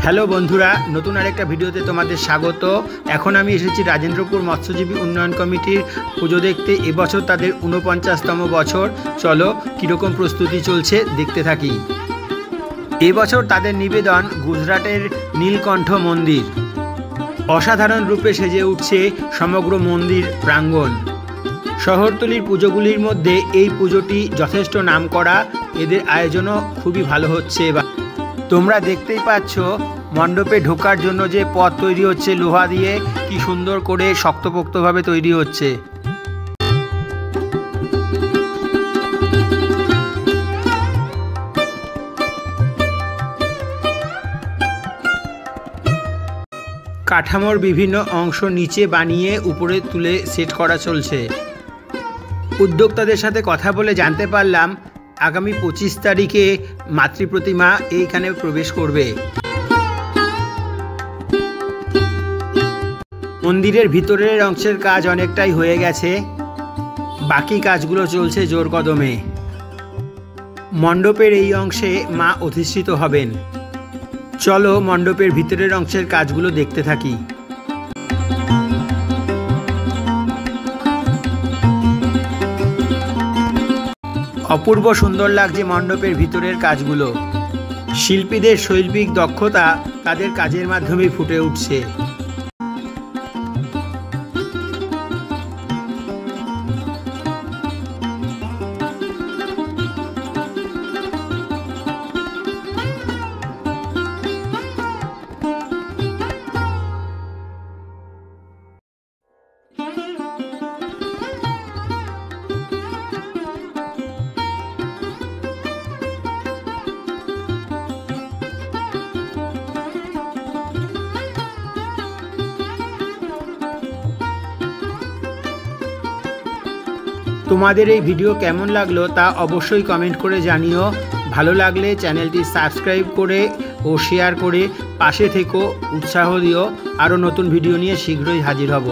Hello বন্ধুরা, নতুন আরেকটা ভিডিওতে তোমাদের স্বাগত। এখন আমি এসেছি রাজেন্দ্রপুর মৎস্যজীবী উন্নয়ন কমিটির পুজো দেখতে। এবছর তাদের ৪৯তম বছর। চলো কীরকম প্রস্তুতি চলছে দেখতে থাকি। এবছর তাদের নিবেদন গুজরাটের নীলকণ্ঠ মন্দির। অসাধারণ রূপে সেজে উঠছে সমগ্র মন্দির প্রাঙ্গণ। শহরতলির পুজোগুলির মধ্যে এই পুজোটি যথেষ্ট নামকরা। এদের আয়োজনও খুবই ভালো হচ্ছে। তোমরা দেখতেই পাচ্ছ মণ্ডপে ঢোকার জন্য যে পথ তৈরি হচ্ছে লোহা দিয়ে, কি সুন্দর করে শক্তপোক্তভাবে তৈরি হচ্ছে। কাঠামোর বিভিন্ন অংশ নিচে বানিয়ে উপরে তুলে সেট করা চলছে। উদ্যোক্তাদের সাথে কথা বলে জানতে পারলাম আগামী 25 তারিখে মাতৃপ্রতিমা এইখানে প্রবেশ করবে। মন্দিরের ভিতরের অংশের কাজ অনেকটাই হয়ে গেছে, বাকি কাজগুলো চলছে জোর কদমে। মণ্ডপের এই অংশে মা অধিষ্ঠিত হবেন। চলো মণ্ডপের ভিতরের অংশের কাজগুলো দেখতে থাকি। অপূর্ব সুন্দর লাগছে মণ্ডপের ভিতরের কাজগুলো। শিল্পীদের শৈল্পিক দক্ষতা তাদের কাজের মাধ্যমে ফুটে উঠছে। তোমাদের এই ভিডিও কেমন লাগলো তা অবশ্যই কমেন্ট করে জানিও। ভালো লাগলে চ্যানেলটি সাবস্ক্রাইব করে ও শেয়ার করে পাশে থেকো, উৎসাহ দিও। আরও নতুন ভিডিও নিয়ে শীঘ্রই হাজির হব।